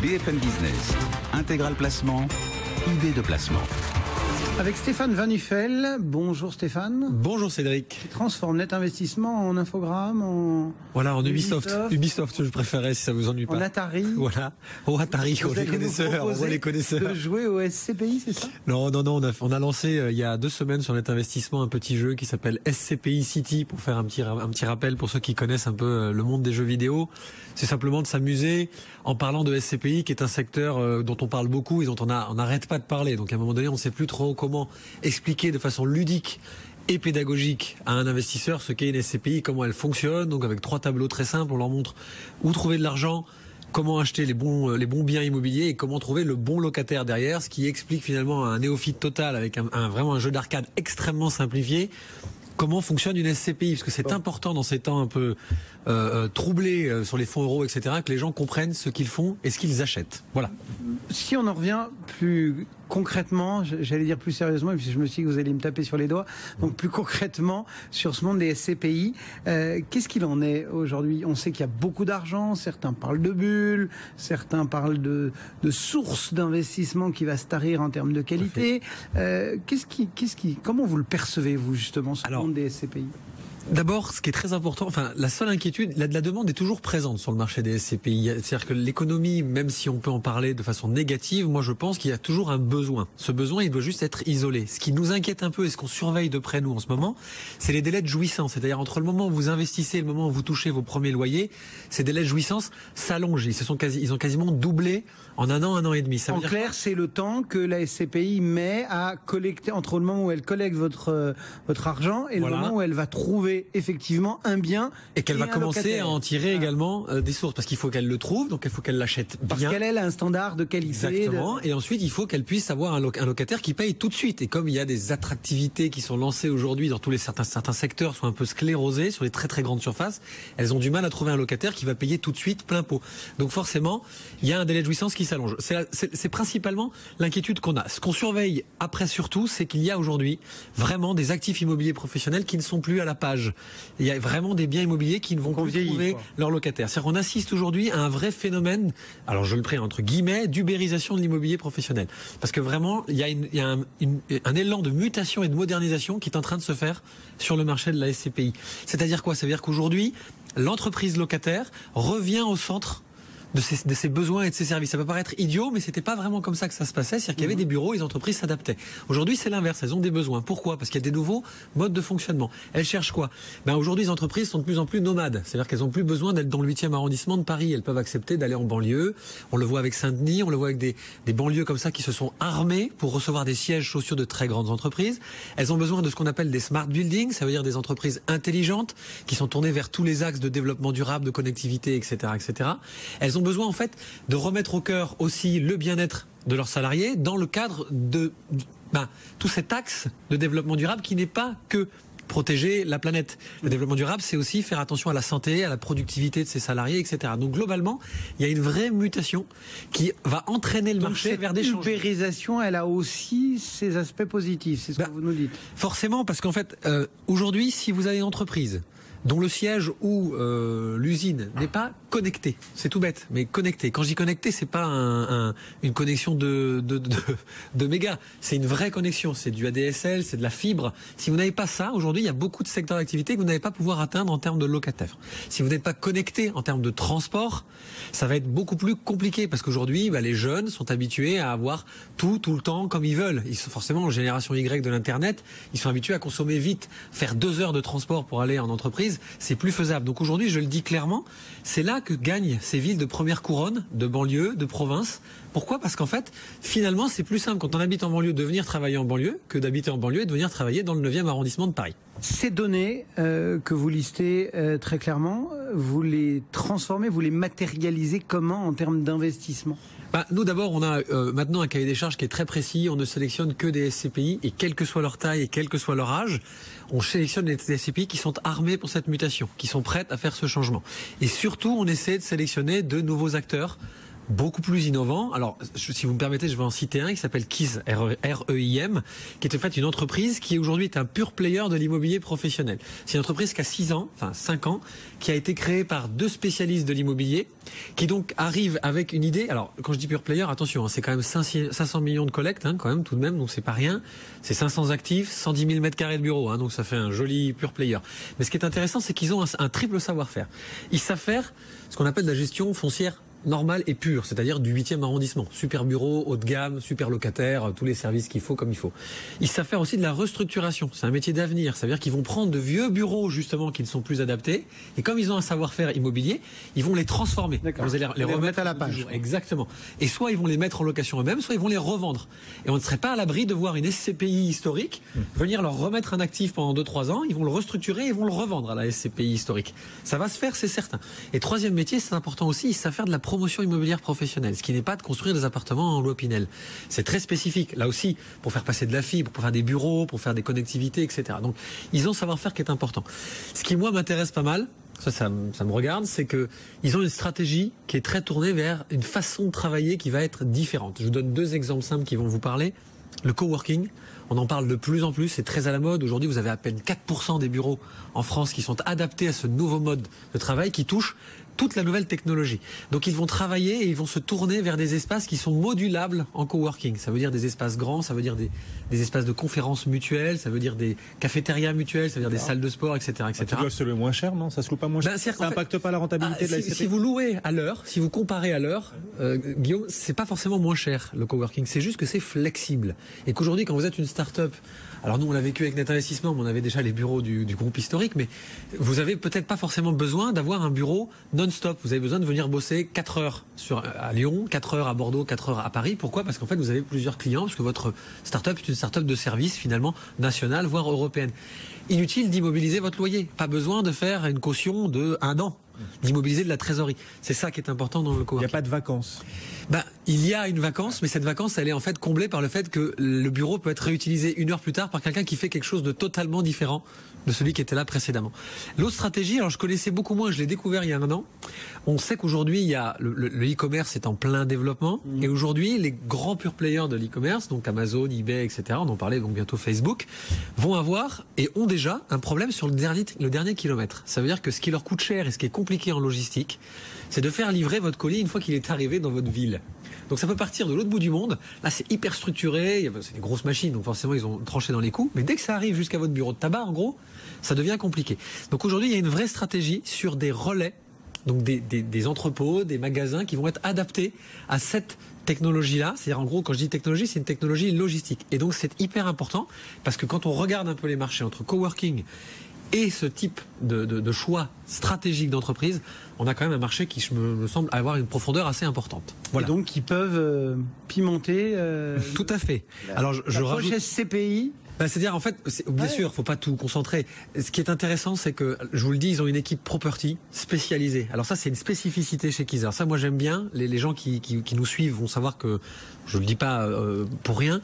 BFM Business, Intégral Placement, idée de placement. Avec Stéphane Van Nuffel. Bonjour Stéphane. Bonjour Cédric. Qui transforme Net Investissement en infogramme, en Ubisoft. Ubisoft, je préférais si ça vous ennuie pas. En Atari. Voilà. Au Atari, on les connaisseurs. On voit les connaisseurs. De jouer au SCPI, c'est ça? Non. On a lancé il y a 2 semaines sur Net Investissement un petit jeu qui s'appelle SCPI City pour faire un petit rappel pour ceux qui connaissent un peu le monde des jeux vidéo. C'est simplement de s'amuser en parlant de SCPI qui est un secteur dont on parle beaucoup et dont on n'arrête pas de parler. Donc à un moment donné, on ne sait plus trop comment expliquer de façon ludique et pédagogique à un investisseur ce qu'est une SCPI, comment elle fonctionne. Donc avec 3 tableaux très simples, on leur montre où trouver de l'argent, comment acheter les bons biens immobiliers et comment trouver le bon locataire derrière, ce qui explique finalement à un néophyte total avec vraiment un jeu d'arcade extrêmement simplifié comment fonctionne une SCPI, parce que c'est important dans ces temps un peu troublés sur les fonds euros, etc., que les gens comprennent ce qu'ils font et ce qu'ils achètent. Voilà. Si on en revient plus concrètement, j'allais dire plus sérieusement, et puis je me suis dit que vous allez me taper sur les doigts, donc plus concrètement sur ce monde des SCPI, qu'est-ce qu'il en est aujourd'hui? On sait qu'il y a beaucoup d'argent, certains parlent de bulles, certains parlent de sources d'investissement qui va se tarir en termes de qualité. Comment vous le percevez, vous, justement, ce monde des SCPI? D'abord, ce qui est très important, la seule inquiétude, la demande est toujours présente sur le marché des SCPI. C'est-à-dire que l'économie, même si on peut en parler de façon négative, moi je pense qu'il y a toujours un besoin. Ce besoin, il doit juste être isolé. Ce qui nous inquiète un peu et ce qu'on surveille de près nous en ce moment, c'est les délais de jouissance. C'est-à-dire entre le moment où vous investissez et le moment où vous touchez vos premiers loyers, ces délais de jouissance s'allongent. Ils ont quasiment doublé en 1 an et demi. En clair, c'est le temps que la SCPI met à collecter, entre le moment où elle collecte votre argent et le moment où elle va trouver effectivement un bien et qu'elle va commencer à en tirer également des sources, parce qu'il faut qu'elle le trouve, donc il faut qu'elle l'achète bien. Parce qu'elle a un standard de qualité. Exactement. Et ensuite, il faut qu'elle puisse avoir un locataire qui paye tout de suite. Et comme il y a des attractivités qui sont lancées aujourd'hui dans certains secteurs sont un peu sclérosés sur les très très grandes surfaces, elles ont du mal à trouver un locataire qui va payer tout de suite plein pot. Donc forcément, il y a un délai de jouissance qui s'allonge. C'est principalement l'inquiétude qu'on a. Ce qu'on surveille après surtout, c'est qu'il y a aujourd'hui vraiment des actifs immobiliers professionnels qui ne sont plus à la page. Il y a vraiment des biens immobiliers qui ne vont plus trouver leurs locataires. C'est-à-dire qu'on assiste aujourd'hui à un vrai phénomène, alors je le prends entre guillemets, d'ubérisation de l'immobilier professionnel. Parce que vraiment, il y a un élan de mutation et de modernisation qui est en train de se faire sur le marché de la SCPI. C'est-à-dire quoi? Ça veut dire qu'aujourd'hui, l'entreprise locataire revient au centre de ses besoins et de ses services. Ça peut paraître idiot, mais c'était pas vraiment comme ça que ça se passait. C'est-à-dire qu'il y avait des bureaux, les entreprises s'adaptaient. Aujourd'hui, c'est l'inverse. Elles ont des besoins. Pourquoi? Parce qu'il y a des nouveaux modes de fonctionnement. Elles cherchent quoi? Aujourd'hui, les entreprises sont de plus en plus nomades. C'est-à-dire qu'elles ont plus besoin d'être dans le 8e arrondissement de Paris. Elles peuvent accepter d'aller en banlieue. On le voit avec Saint-Denis, on le voit avec des banlieues comme ça qui se sont armées pour recevoir des sièges sociaux de très grandes entreprises. Elles ont besoin de ce qu'on appelle des smart buildings. Ça veut dire des entreprises intelligentes qui sont tournées vers tous les axes de développement durable, de connectivité, etc., etc. Elles ont besoin, en fait, de remettre au cœur aussi le bien-être de leurs salariés dans le cadre de tout cet axe de développement durable qui n'est pas que protéger la planète. Le développement durable, c'est aussi faire attention à la santé, à la productivité de ses salariés, etc. Donc globalement, il y a une vraie mutation qui va entraîner le marché vers des changements. L'ubérisation, elle a aussi ses aspects positifs, c'est ce que vous nous dites. Forcément, parce qu'en fait, aujourd'hui, si vous avez une entreprise dont le siège ou l'usine n'est pas connecté, c'est tout bête, mais connecté. Quand je dis connecté, c'est pas une connexion de mégas, c'est une vraie connexion, c'est du ADSL, c'est de la fibre. Si vous n'avez pas ça, aujourd'hui, il y a beaucoup de secteurs d'activité que vous n'allez pas pouvoir atteindre en termes de locataires. Si vous n'êtes pas connecté en termes de transport, ça va être beaucoup plus compliqué, parce qu'aujourd'hui, les jeunes sont habitués à avoir tout le temps comme ils veulent. Ils sont forcément en génération Y de l'internet, ils sont habitués à consommer vite. Faire 2 heures de transport pour aller en entreprise, c'est plus faisable. Donc aujourd'hui, je le dis clairement, c'est là que gagnent ces villes de première couronne, de banlieue, de province. Pourquoi? Parce qu'en fait, finalement, c'est plus simple quand on habite en banlieue de venir travailler en banlieue que d'habiter en banlieue et de venir travailler dans le 9e arrondissement de Paris. Ces données que vous listez très clairement, vous les transformez, vous les matérialisez comment en termes d'investissement? Nous d'abord, on a maintenant un cahier des charges qui est très précis. On ne sélectionne que des SCPI et quelle que soit leur taille et quel que soit leur âge, on sélectionne des SCPI qui sont armés pour cette mutation, qui sont prêtes à faire ce changement. Et surtout, on essaie de sélectionner de nouveaux acteurs beaucoup plus innovants. Alors, si vous me permettez, je vais en citer un qui s'appelle Keys, R-E-I-M, qui est en fait une entreprise qui aujourd'hui est un pure player de l'immobilier professionnel. C'est une entreprise qui a 5 ans, qui a été créée par 2 spécialistes de l'immobilier, qui donc arrivent avec une idée. Alors, quand je dis pure player, attention, c'est quand même 500 millions de collectes, quand même, tout de même, donc c'est pas rien. C'est 500 actifs, 110 000 mètres carrés de bureau, donc ça fait un joli pure player. Mais ce qui est intéressant, c'est qu'ils ont un triple savoir-faire. Ils savent faire ce qu'on appelle de la gestion foncière normale et pure, c'est-à-dire du 8e arrondissement. Super bureau, haut de gamme, super locataire, tous les services qu'il faut comme il faut. Ils savent faire aussi de la restructuration. C'est un métier d'avenir. Ça veut dire qu'ils vont prendre de vieux bureaux, justement, qui ne sont plus adaptés. Et comme ils ont un savoir-faire immobilier, ils vont les transformer. Vous allez les remettre à la page. Exactement. Et soit ils vont les mettre en location eux-mêmes, soit ils vont les revendre. Et on ne serait pas à l'abri de voir une SCPI historique venir leur remettre un actif pendant 2-3 ans. Ils vont le restructurer et ils vont le revendre à la SCPI historique. Ça va se faire, c'est certain. Et troisième métier, c'est important aussi, ils savent faire de la promotion immobilière professionnelle, ce qui n'est pas de construire des appartements en loi Pinel. C'est très spécifique. Là aussi, pour faire passer de la fibre, pour faire des bureaux, pour faire des connectivités, etc. Donc, ils ont un savoir-faire qui est important. Ce qui, moi, m'intéresse pas mal, ça me regarde, c'est que ils ont une stratégie qui est très tournée vers une façon de travailler qui va être différente. Je vous donne 2 exemples simples qui vont vous parler. Le coworking, on en parle de plus en plus, c'est très à la mode. Aujourd'hui, vous avez à peine 4% des bureaux en France qui sont adaptés à ce nouveau mode de travail qui touche toute la nouvelle technologie. Donc ils vont travailler et ils vont se tourner vers des espaces qui sont modulables en coworking. Ça veut dire des espaces grands, ça veut dire des espaces de conférences mutuelles, ça veut dire des cafétérias mutuelles, ça veut dire des salles de sport, etc. etc. Tu dois se louer moins cher, non? Ça se loue pas moins cher? Ça n'impacte pas la rentabilité de la SCPI? Si vous louez à l'heure, si vous comparez à l'heure, Guillaume, c'est pas forcément moins cher le coworking, c'est juste que c'est flexible. Et qu'aujourd'hui, quand vous êtes une start-up, alors nous on l'a vécu avec Net Investissement, mais on avait déjà les bureaux du groupe historique, mais vous avez peut-être pas forcément besoin d'avoir un bureau non-stop. Vous avez besoin de venir bosser 4 heures à Lyon, 4 heures à Bordeaux, 4 heures à Paris. Pourquoi? Parce qu'en fait vous avez plusieurs clients, parce que votre start-up est une start-up de service finalement nationale, voire européenne. Inutile d'immobiliser votre loyer. Pas besoin de faire une caution de 1 an. D'immobiliser de la trésorerie. C'est ça qui est important dans le coworking. Il n'y a pas de vacances. Il y a une vacance, mais cette vacance, elle est en fait comblée par le fait que le bureau peut être réutilisé 1 heure plus tard par quelqu'un qui fait quelque chose de totalement différent de celui qui était là précédemment. L'autre stratégie, alors je connaissais beaucoup moins, je l'ai découvert il y a 1 an. On sait qu'aujourd'hui, il y a le e-commerce est en plein développement. Et aujourd'hui, les grands pure players de l'e-commerce, donc Amazon, eBay, etc., on en parlait donc bientôt Facebook, vont avoir et ont déjà un problème sur le dernier kilomètre. Ça veut dire que ce qui leur coûte cher et ce qui est compliqué en logistique, c'est de faire livrer votre colis une fois qu'il est arrivé dans votre ville. Donc ça peut partir de l'autre bout du monde. Là, c'est hyper structuré. C'est des grosses machines, donc forcément, ils ont tranché dans les coûts. Mais dès que ça arrive jusqu'à votre bureau de tabac, en gros, ça devient compliqué. Donc aujourd'hui, il y a une vraie stratégie sur des relais, donc des entrepôts, des magasins qui vont être adaptés à cette technologie-là. C'est-à-dire, en gros, quand je dis technologie, c'est une technologie logistique. Et donc, c'est hyper important parce que quand on regarde un peu les marchés entre coworking et ce type de choix stratégique d'entreprise, on a quand même un marché qui me semble avoir une profondeur assez importante. Voilà. Et donc qui peuvent pimenter. Tout à fait. Alors je rajoute SCPI. C'est-à-dire, en fait, bien sûr, faut pas tout concentrer. Ce qui est intéressant, c'est que, je vous le dis, ils ont une équipe property spécialisée. Alors ça, c'est une spécificité chez Keys. Ça, moi, j'aime bien. Les gens qui nous suivent vont savoir que je le dis pas pour rien.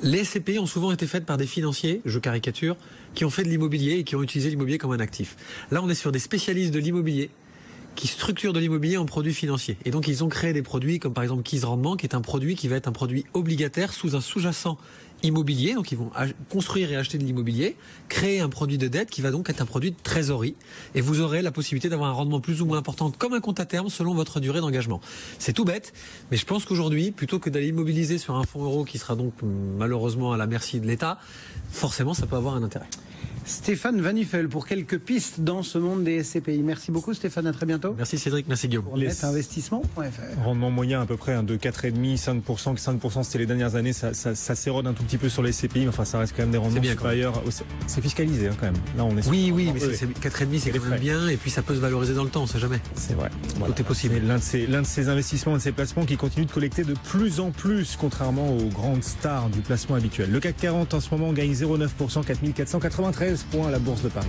Les SCPI ont souvent été faites par des financiers, je caricature, qui ont fait de l'immobilier et qui ont utilisé l'immobilier comme un actif. Là, on est sur des spécialistes de l'immobilier qui structurent de l'immobilier en produits financiers. Et donc, ils ont créé des produits comme par exemple Keys Rendement, qui est un produit qui va être un produit obligataire sous un sous-jacent immobilier. Donc, ils vont construire et acheter de l'immobilier, créer un produit de dette qui va donc être un produit de trésorerie. Et vous aurez la possibilité d'avoir un rendement plus ou moins important comme un compte à terme selon votre durée d'engagement. C'est tout bête, mais je pense qu'aujourd'hui, plutôt que d'aller immobiliser sur un fonds euro qui sera donc malheureusement à la merci de l'État, forcément, ça peut avoir un intérêt. Stéphane Van Nuffel pour quelques pistes dans ce monde des SCPI. Merci beaucoup Stéphane, à très bientôt. Merci Cédric, merci Guillaume. Pour netinvestissement.fr. Rendement moyen à peu près de 4,5, 5%. 5% c'était les dernières années, ça s'érode un tout petit peu sur les SCPI, mais enfin ça reste quand même des rendements supérieurs. C'est fiscalisé quand même. Là on est oui, mais 4,5 c'est quand même bien, et puis ça peut se valoriser dans le temps, on sait jamais. C'est vrai. Voilà. Tout est possible. L'un de ces investissements, de ces placements qui continue de collecter de plus en plus, contrairement aux grandes stars du placement habituel. Le CAC 40 en ce moment gagne 0,9%, 4493 points à la Bourse de Paris.